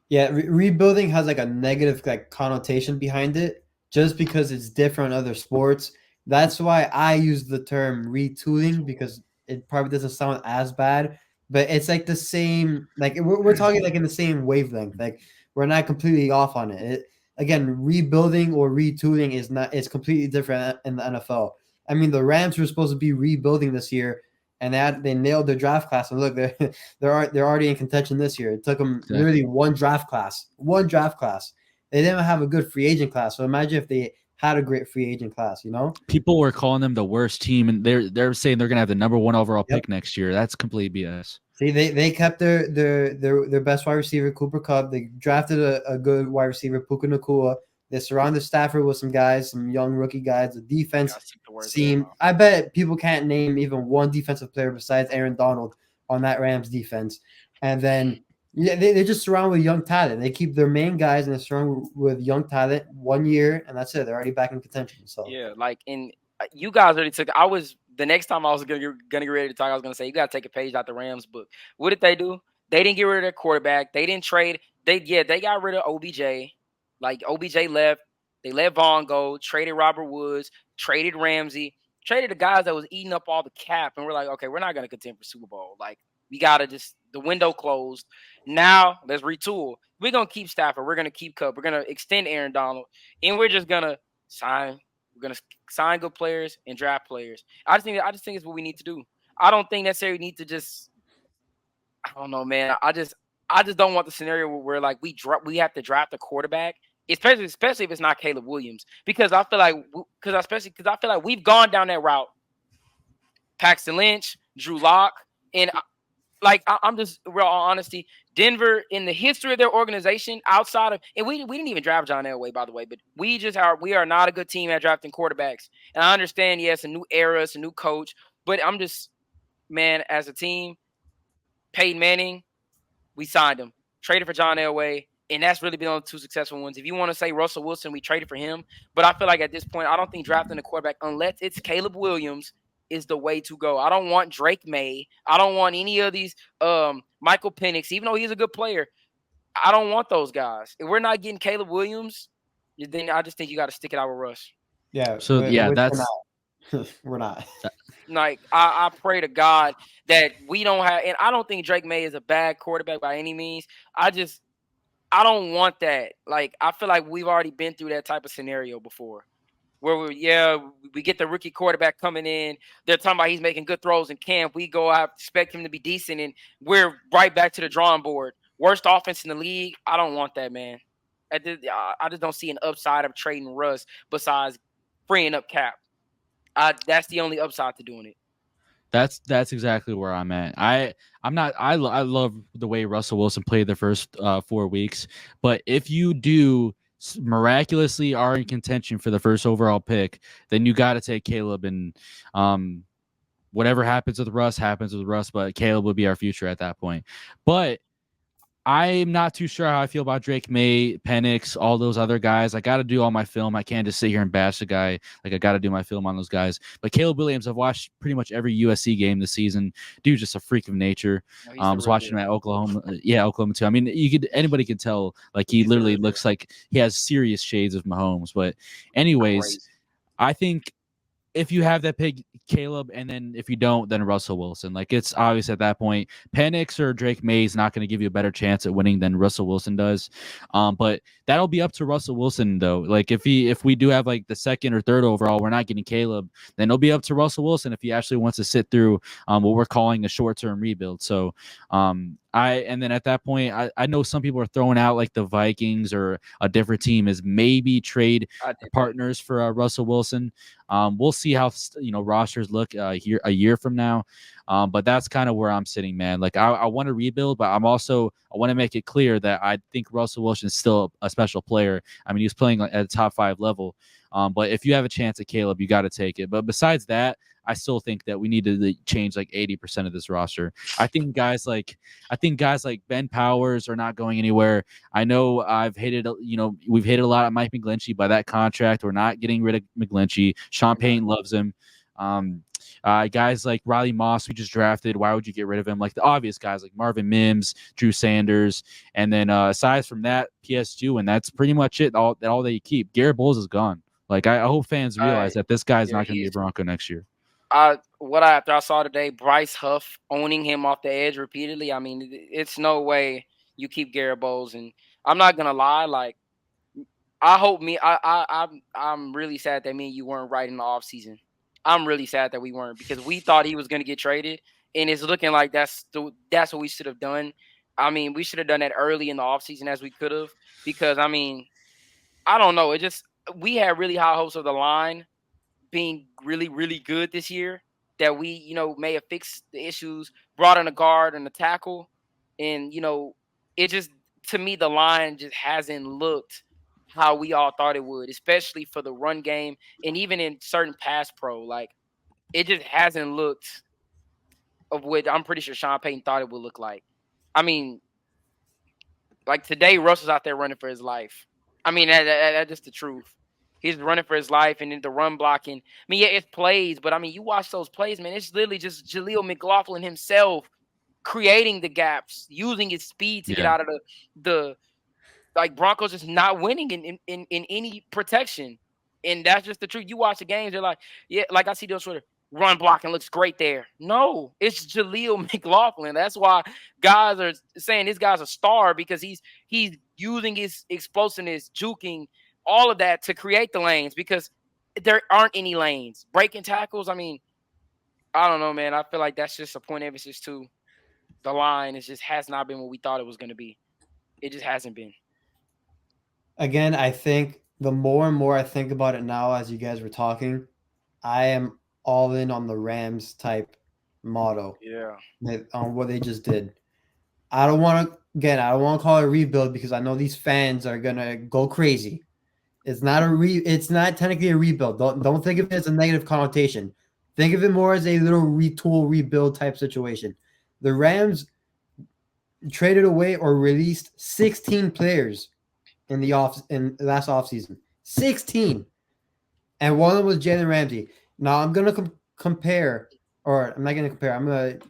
Yeah, rebuilding has like a negative like connotation behind it, just because it's different in other sports. That's why I use the term retooling, because it probably doesn't sound as bad, but it's like the same, like we're talking like in the same wavelength. Like we're not completely off on it. Again, rebuilding or retooling it's completely different in the NFL. I mean, the Rams were supposed to be rebuilding this year, and they nailed their draft class. And look, they're already in contention this year. It took them literally one draft class. They didn't have a good free agent class. So imagine if they had a great free agent class, People were calling them the worst team, and they're saying they're going to have the number 1 overall pick next year. That's complete BS. See, they kept their best wide receiver, Cooper Kupp. They drafted a good wide receiver, Puka Nacua. They surrounded Stafford with some guys, some young rookie guys. The defense seemed – I bet people can't name even one defensive player besides Aaron Donald on that Rams defense. And then – yeah, they just surround with young talent. They keep their main guys and they surround with young talent 1 year, and that's it. They're already back in contention. So yeah, like you guys already took. The next time I was gonna get ready to talk, I was gonna say you gotta take a page out the Rams book. What did they do? They didn't get rid of their quarterback. They didn't trade. They got rid of OBJ. Like OBJ left. They let Vaughn go. Traded Robert Woods. Traded Ramsey. Traded the guys that was eating up all the cap, and we're like, okay, we're not gonna contend for Super Bowl. Like we gotta the window closed. Now let's retool. We're gonna keep Stafford. We're gonna keep Kupp. We're gonna extend Aaron Donald, and we're just gonna sign. We're gonna sign good players and draft players. I just think it's what we need to do. I don't think necessarily need to just. I don't know, man. I just don't want the scenario where like we have to draft a quarterback, especially if it's not Caleb Williams, because I feel like we've gone down that route. Paxton Lynch, Drew Lock, and. I'm just real honesty. Denver, in the history of their organization, outside of, and we didn't even draft John Elway, by the way, but we are not a good team at drafting quarterbacks. And I understand, yes, a new era, it's a new coach, but I'm just, man, as a team, Peyton Manning, we signed him, traded for John Elway, and that's really been on the 2 successful ones. If you want to say Russell Wilson, we traded for him, but I feel like at this point, I don't think drafting a quarterback, unless it's Caleb Williams, is the way to go. I don't want Drake May. I don't want any of these Michael Penix, even though he's a good player. I don't want those guys. If we're not getting Caleb Williams, then I just think you got to stick it out with Russ. Yeah. So we're not. Like I pray to God that we don't have, and I don't think Drake May is a bad quarterback by any means. I don't want that. Like I feel like we've already been through that type of scenario before. Where we get the rookie quarterback coming in. They're talking about he's making good throws in camp. We go out, expect him to be decent, and we're right back to the drawing board. worst offense in the league. I don't want that, man. I just don't see an upside of trading Russ besides freeing up cap. That's the only upside to doing it. That's exactly where I'm at. I'm not. I love the way Russell Wilson played the first 4 weeks, but if you do miraculously are in contention for the first overall pick, then you got to take Caleb, and whatever happens with Russ happens with Russ. But Caleb will be our future at that point. But I'm not too sure how I feel about Drake May, Penix, all those other guys. I got to do all my film. I can't just sit here and bash the guy. Like, I got to do my film on those guys. But Caleb Williams, I've watched pretty much every USC game this season. Dude's just a freak of nature. I was watching him at Oklahoma. Yeah, Oklahoma too. I mean, anybody can tell. Like, he literally looks like he has serious shades of Mahomes. But anyways, I think if you have that pick, Caleb, and then if you don't, then Russell Wilson. Like, it's obvious at that point, Penix or Drake May is not going to give you a better chance at winning than Russell Wilson does. But that'll be up to Russell Wilson, though. Like, if we do have like the second or third overall, we're not getting Caleb, then it'll be up to Russell Wilson if he actually wants to sit through what we're calling a short-term rebuild. So and then at that point, I know some people are throwing out like the Vikings or a different team as maybe trade partners for Russell Wilson. We'll see how rosters look a year from now. But that's kind of where I'm sitting, man. Like, I want to rebuild, but I want to make it clear that I think Russell Wilson is still a special player. I mean, he's playing at a top 5 level. But if you have a chance at Caleb, you got to take it. But besides that, I still think that we need to change like 80% of this roster. I think guys like Ben Powers are not going anywhere. I know we've hated a lot of Mike McGlinchey by that contract. We're not getting rid of McGlinchey. Sean Payton loves him. Guys like Riley Moss, we just drafted. Why would you get rid of him? Like the obvious guys like Marvin Mims, Drew Sanders, and then aside from that, PS2, and that's pretty much it. All that you keep. Garrett Bowles is gone. Like, I hope fans realize that this guy's not going to be a Bronco next year. After I saw today, Bryce Huff owning him off the edge repeatedly. I mean, it's no way you keep Garrett Bowles. And I'm not gonna lie, like, I'm really sad that me and you weren't right in the offseason. I'm really sad that we weren't, because we thought he was gonna get traded, and it's looking like that's what we should have done. I mean, we should have done that early in the offseason as we could have, because I mean, I don't know. We had really high hopes of the line being really, really good this year, that we, may have fixed the issues, brought in a guard and a tackle. And, it just, to me, the line just hasn't looked how we all thought it would, especially for the run game and even in certain pass pro. Like, it just hasn't looked of what I'm pretty sure Sean Payton thought it would look like. I mean, like today, Russell's out there running for his life. I mean, that's just the truth. He's running for his life, and then the run blocking. I mean, yeah, it's plays, but I mean, you watch those plays, man. It's literally just Jaleel McLaughlin himself creating the gaps, using his speed to get out of the like Broncos just not winning in any protection, and that's just the truth. You watch the games, they're like, yeah, like I see those Twitter run blocking looks great there. No, it's Jaleel McLaughlin. That's why guys are saying this guy's a star, because he's using his explosiveness, juking, all of that to create the lanes, because there aren't any lanes. Breaking tackles, I mean, I don't know, man. I feel like that's just a point of emphasis too. The line has not been what we thought it was going to be. It just hasn't been. Again, I think the more and more I think about it now as you guys were talking, I am all in on the Rams type motto. Yeah. On what they just did. I don't want to call it a rebuild, because I know these fans are going to go crazy. It's not technically a rebuild. Don't think of it as a negative connotation. Think of it more as a little retool, rebuild type situation. The Rams traded away or released 16 players in last offseason. 16. And one of them was Jalen Ramsey. Now I'm going to compare, or I'm not going to compare. I'm going to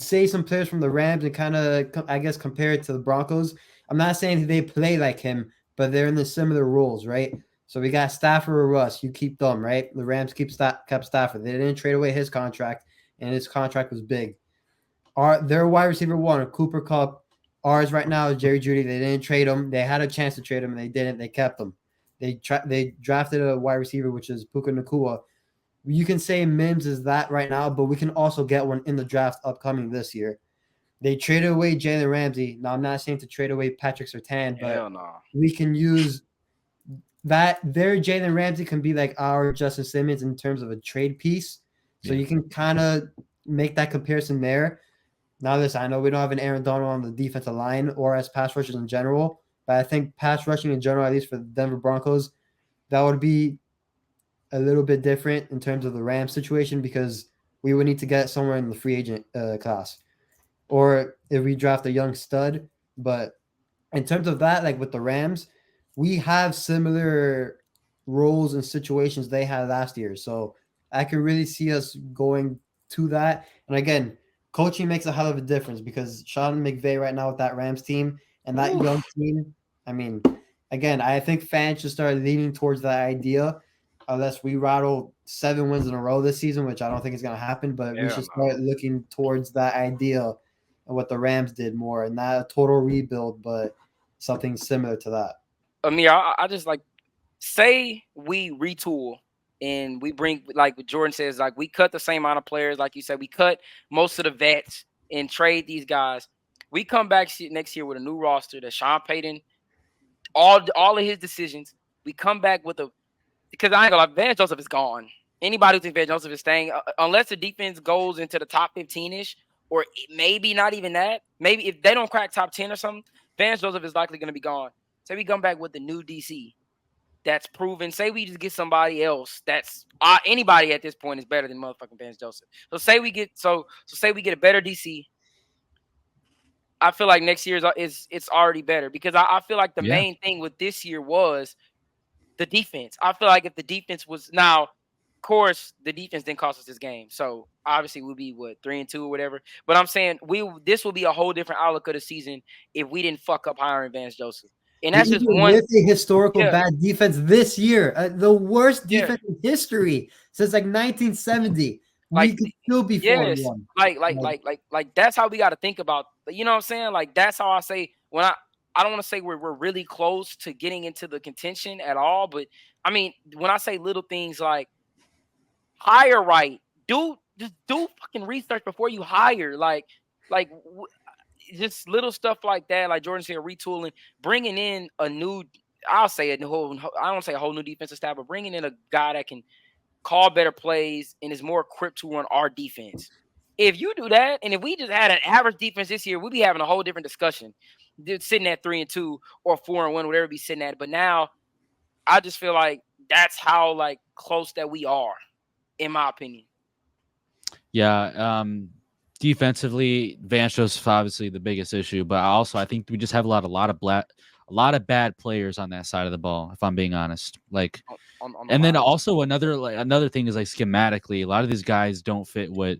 say some players from the Rams and kind of, I guess, compare it to the Broncos. I'm not saying they play like him, but they're in the similar roles, right? So we got Stafford or Russ. You keep them, right? The Rams kept Stafford. They didn't trade away his contract, and his contract was big. Their wide receiver one, Cooper Kupp. Ours right now is Jerry Judy. They didn't trade him. They had a chance to trade him, and they didn't. They kept him. They drafted a wide receiver, which is Puka Nacua. You can say Mims is that right now, but we can also get one in the draft upcoming this year. They traded away Jalen Ramsey. Now, I'm not saying to trade away Patrick Surtain, but Hell no. we can use that. Their Jalen Ramsey can be like our Justin Simmons in terms of a trade piece. So Yeah. you can kind of make that comparison there. Now, listen, I know we don't have an Aaron Donald on the defensive line or as pass rushers in general, but I think pass rushing in general, at least for the Denver Broncos, that would be a little bit different in terms of the Rams situation because we would need to get somewhere in the free agent class or if we draft a young stud. But in terms of that, like with the Rams, we have similar roles and situations they had last year. So I can really see us going to that. And again, coaching makes a hell of a difference because Sean McVay right now with that Rams team and that young team, I mean, again, I think fans should start leaning towards that idea unless we rattle 7 wins in a row this season, which I don't think is going to happen, but we should start looking towards that idea and what the Rams did more and not a total rebuild, but something similar to that. Amir, I just like say we retool and we bring, like what Jordan says, like we cut the same amount of players, like you said, we cut most of the vets and trade these guys. We come back next year with a new roster that Sean Payton, all of his decisions. We come back with because I ain't gonna lie, Van Joseph is gone. Anybody who thinks Van Joseph is staying, unless the defense goes into the top 15-ish, or maybe not even that, maybe if they don't crack top 10 or something, Van Joseph is likely going to be gone. Say we come back with the new DC that's proven. Say we just get somebody else that's anybody at this point is better than motherfucking Van Joseph. So say we get say we get a better DC. I feel like next year it's already better because I feel like the main thing with this year was the defense. I feel like if the defense was now, of course, the defense didn't cost us this game. So obviously we'll be 3-2 or whatever. But I'm saying this will be a whole different outlook of the season if we didn't fuck up hiring Vance Joseph. And that's just one with a historical bad defense this year, the worst defense in history since like 1970. Like, we could still be 4-1. Like that's how we got to think about. You know what I'm saying? Like that's how I say when I don't want to say we're really close to getting into the contention at all, but I mean when I say little things like hire right, just do fucking research before you hire, just little stuff like that. Like Jordan said, retooling, bringing in a new, I don't say a whole new defensive staff, but bringing in a guy that can call better plays and is more equipped to run our defense. If you do that, and if we just had an average defense this year, we'd be having a whole different discussion. Sitting at 3-2 or 4-1, whatever we sitting at. But now, I just feel like that's how like close that we are, in my opinion. Yeah, defensively, Vance Joseph obviously the biggest issue, but I think we just have a lot of bad players on that side of the ball. If I'm being honest, then also another thing is like schematically, a lot of these guys don't fit what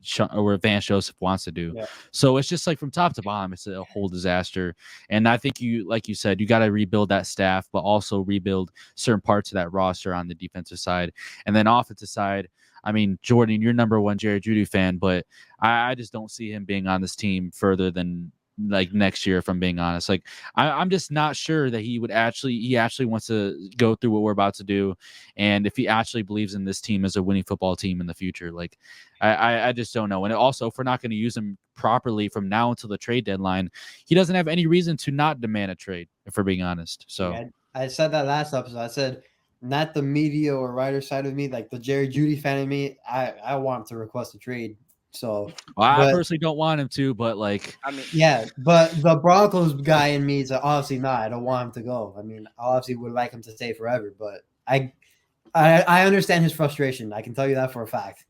Vance Joseph wants to do. Yeah. So it's just like from top to bottom, it's a whole disaster. And I think like you said, you got to rebuild that staff, but also rebuild certain parts of that roster on the defensive side, and then offensive side. I mean, Jordan, you're number one Jerry Judy fan, but I just don't see him being on this team further than like next year, if I'm being honest. Like I'm just not sure that he actually wants to go through what we're about to do, and if he actually believes in this team as a winning football team in the future. Like I just don't know. And also, if we're not going to use him properly from now until the trade deadline, he doesn't have any reason to not demand a trade, if we're being honest. So yeah, I said that last episode. I said not the media or writer side of me, like the Jerry Judy fan of me. I want him to request a trade. So I personally don't want him to, but but the Broncos guy in me is obviously not. I don't want him to go. I mean, I obviously would like him to stay forever, but I understand his frustration. I can tell you that for a fact.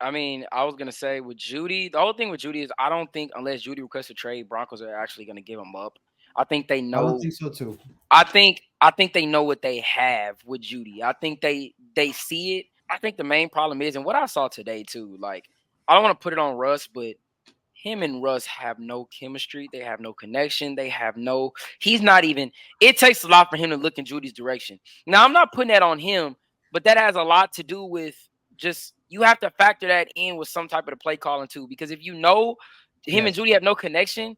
I mean, I was gonna say with Judy, the whole thing with Judy is I don't think unless Judy requests a trade, Broncos are actually gonna give him up. I think they know. I don't think so too. I think they know what they have with Judy. I think they see it. I think the main problem is, and what I saw today too, like I don't want to put it on Russ, but him and Russ have no chemistry. They have no connection. He's not even, it takes a lot for him to look in Judy's direction. Now, I'm not putting that on him, but that has a lot to do with just, you have to factor that in with some type of the play calling too, because if you know him and Judy have no connection,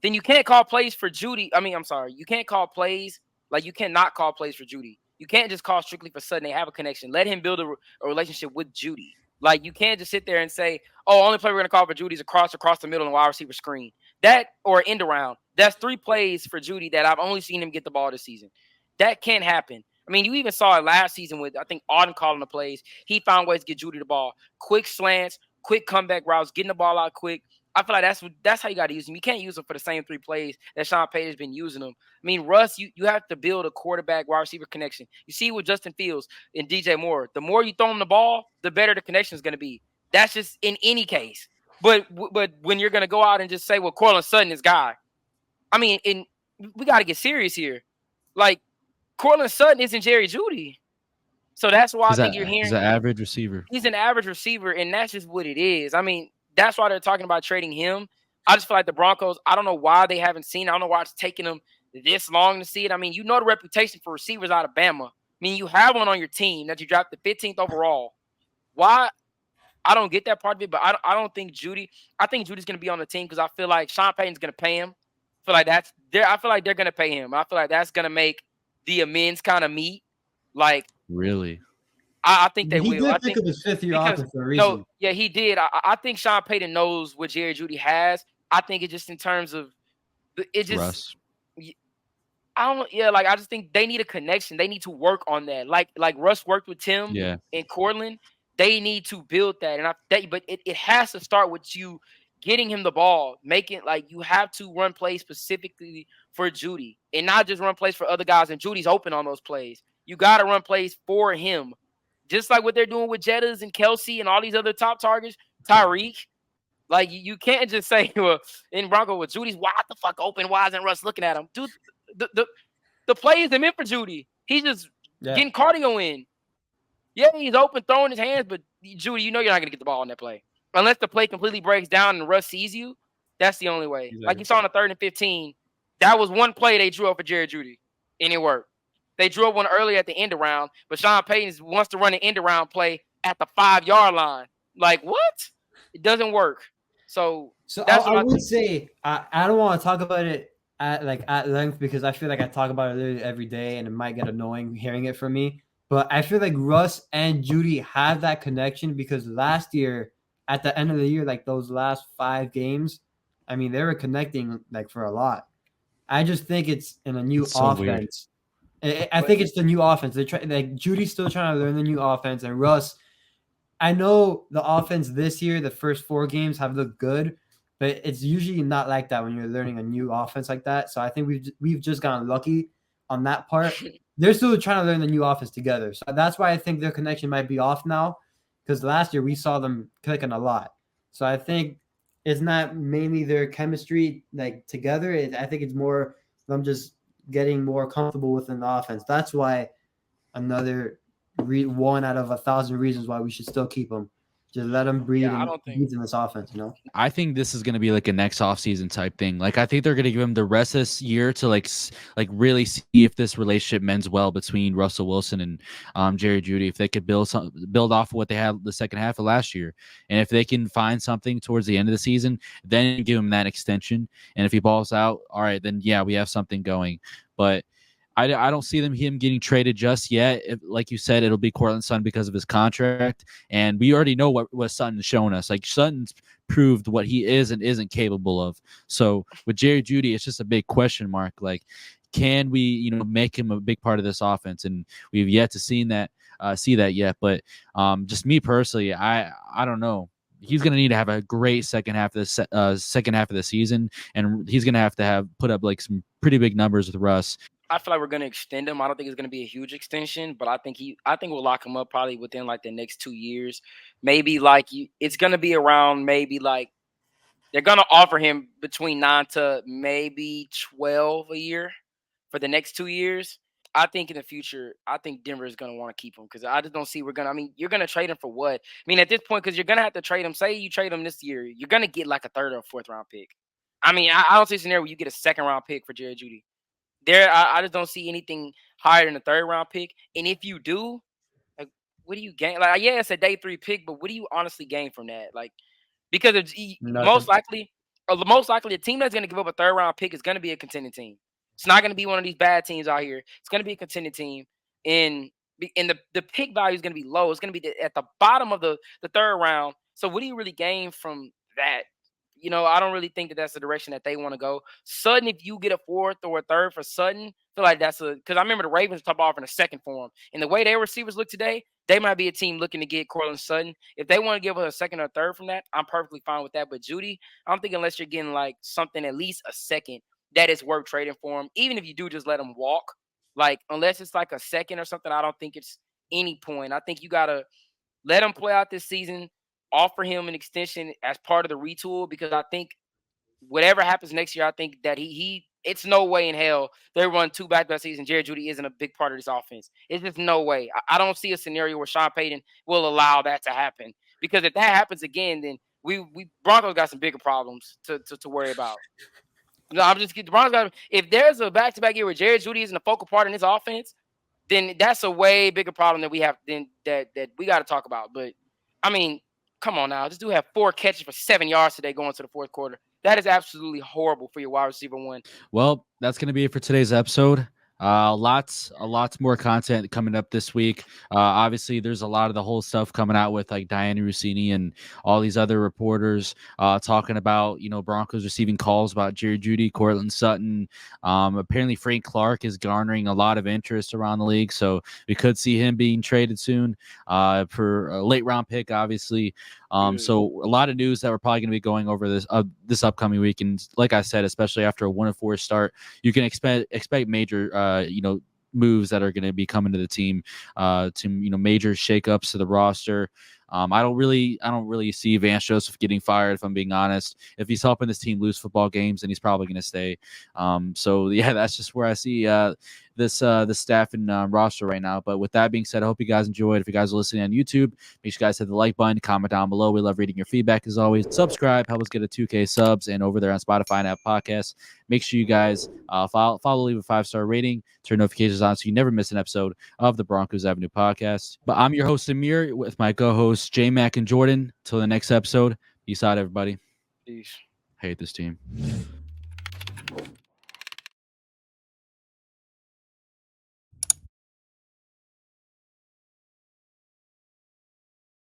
then you can't call plays for Judy. I mean, I'm sorry. You can't call plays. Like, you cannot call plays for Judy. You can't just call strictly for Sutton. They have a connection. Let him build a relationship with Judy. Like, you can't just sit there and say, oh, only play we're going to call for Judy is across the middle and wide receiver screen. That or end around. That's 3 plays for Judy that I've only seen him get the ball this season. That can't happen. I mean, you even saw it last season with, I think, Auden calling the plays. He found ways to get Judy the ball. Quick slants, quick comeback routes, getting the ball out quick. I feel like that's how you got to use him. You can't use him for the same 3 plays that Sean Payton has been using him. I mean, Russ, you have to build a quarterback wide receiver connection. You see with Justin Fields and DJ Moore, the more you throw him the ball, the better the connection is going to be. That's just in any case. But when you're going to go out and just say, well, Cortland Sutton is guy. I mean, we got to get serious here. Like, Cortland Sutton isn't Jerry Judy. So that's why I think you're hearing. He's an average receiver. He's an average receiver, and that's just what it is. I mean, that's why they're talking about trading him. I just feel like the Broncos, I don't know why they haven't seen it. I don't know why it's taking them this long to see it. I mean, you know the reputation for receivers out of Bama. I mean, you have one on your team that you drafted 15th overall. Why? I don't get that part of it, but I don't think Judy. I think Judy's going to be on the team because I feel like Sean Payton's going to pay him. I feel like they're going to pay him. I feel like that's going to make the amends kind of meet. Like, really? I think they will. He did pick up his 5th-year option for a reason. No, yeah, he did. I think Sean Payton knows what Jerry Judy has. I think it just in terms of it just. Russ. I just think they need a connection. They need to work on that. Like Russ worked with Tim and Cortland. They need to build that, but it has to start with you getting him the ball, making like you have to run plays specifically for Judy and not just run plays for other guys. And Judy's open on those plays. You got to run plays for him, just like what they're doing with Jettas and Kelsey and all these other top targets. Tyreek, like you can't just say, well, in Bronco with Judy's wide the fuck open. Why isn't Russ looking at him, dude? The play isn't meant for Judy. He's just getting cardio in. Yeah, he's open, throwing his hands, but Judy, you know you're not going to get the ball on that play. Unless the play completely breaks down and Russ sees you, that's the only way. Exactly. Like you saw on the 3rd and 15, that was one play they drew up for Jerry Judy, and it worked. They drew up one early at the end around, but Sean Payton wants to run an end around play at the 5-yard line. Like, what? It doesn't work. So that's I would say I don't want to talk about it at length because I feel like I talk about it literally every day, and it might get annoying hearing it from me. But I feel like Russ and Judy have that connection because last year, at the end of the year, like those last 5 games, I mean, they were connecting like for a lot. I just think it's in a new offense. I think it's the new offense. Judy's still trying to learn the new offense, and Russ. I know the offense this year, the first 4 games have looked good, but it's usually not like that when you're learning a new offense like that. So I think we've just gotten lucky on that part. They're still trying to learn the new offense together. So that's why I think their connection might be off now because last year we saw them clicking a lot. So I think it's not mainly their chemistry like together. I think it's more them just getting more comfortable within the offense. That's why another one out of 1,000 reasons why we should still keep them. Just let them breathe and breathe in this offense, you know? I think this is going to be like a next offseason type thing. Like, I think they're going to give him the rest of this year to like really see if this relationship mends well between Russell Wilson and Jerry Judy. If they could build off of what they had the second half of last year, and if they can find something towards the end of the season, then give him that extension. And if he balls out, all right, then yeah, we have something going. But I don't see him getting traded just yet. Like you said, it'll be Cortland Sutton because of his contract. And we already know what Sutton's shown us. Like, Sutton's proved what he is and isn't capable of. So with Jerry Judy, it's just a big question mark. Like, can we, make him a big part of this offense? And we've yet to see that yet. But just me personally, I don't know. He's going to need to have a great second half of the season, and he's going to have put up like some pretty big numbers with Russ. I feel like we're going to extend him. I don't think it's going to be a huge extension, but I think we'll lock him up probably within like the next 2 years. Maybe it's going to be around maybe like they're going to offer him between 9 to maybe 12 a year for the next 2 years. I think in the future, I think Denver is going to want to keep him because I just don't see you're going to trade him for what? I mean, at this point, because you're going to have to trade him. Say you trade him this year, you're going to get like a 3rd or 4th round pick. I mean, I don't see a scenario where you get a 2nd round pick for Jerry Judy. I just don't see anything higher than a 3rd round pick. And if you do, like, what do you gain? Like, yeah, it's a day 3 pick, but what do you honestly gain from that? Like, because most likely a team that's going to give up a 3rd round pick is going to be a contending team. It's not going to be one of these bad teams out here. It's going to be a contending team. And And the pick value is going to be low. It's going to be at the bottom of the third round. So what do you really gain from that? I don't really think that that's the direction that they want to go. Sutton, if you get a fourth or a third for Sutton, I feel like that's because I remember the Ravens top off in a second for him. And the way their receivers look today, they might be a team looking to get Cortland Sutton. If they want to give us a second or third from that, I'm perfectly fine with that. But Judy, I'm thinking unless you're getting like something at least a second, that is worth trading for him. Even if you do just let him walk, like unless it's like a second or something, I don't think it's any point. I think you got to let him play out this season, offer him an extension as part of the retool, because I think whatever happens next year, I think that it's no way in hell they run 2 back-to-back seasons. Jerry Judy isn't a big part of this offense. It's just no way. I don't see a scenario where Sean Payton will allow that to happen, because if that happens again, then we Broncos got some bigger problems to worry about. No, I'm just kidding. The Broncos if there's a back-to-back year where Jerry Judy isn't a focal part in this offense, then that's a way bigger problem that we have that we got to talk about. But I mean, come on now, this dude had 4 catches for 7 yards today going to the fourth quarter. That is absolutely horrible for your wide receiver one. Well, that's going to be it for today's episode. Lots more content coming up this week. Obviously, there's a lot of the whole stuff coming out with like Diana Rossini and all these other reporters talking about Broncos receiving calls about Jerry Judy, Cortland Sutton. Apparently, Frank Clark is garnering a lot of interest around the league, so we could see him being traded soon for a late round pick, obviously. So a lot of news that we're probably going to be going over this upcoming week, and like I said, especially after a 1-4 start, you can expect major moves that are going to be coming to the team, to major shakeups to the roster. I don't really see Vance Joseph getting fired, if I'm being honest. If he's helping this team lose football games, then he's probably going to stay. So yeah, that's just where I see this staff and roster right now. But with that being said, I hope you guys enjoyed. If you guys are listening on YouTube, make sure you guys hit the like button, comment down below. We love reading your feedback as always. Subscribe, help us get a 2K subs, and over there on Spotify and Apple Podcasts, make sure you guys follow, leave a 5-star rating, turn notifications on so you never miss an episode of the Broncos Avenue Podcast. But I'm your host Amir with my co-hosts JMack and Jordan. Till the next episode, peace out, everybody. Peace. Hate this team.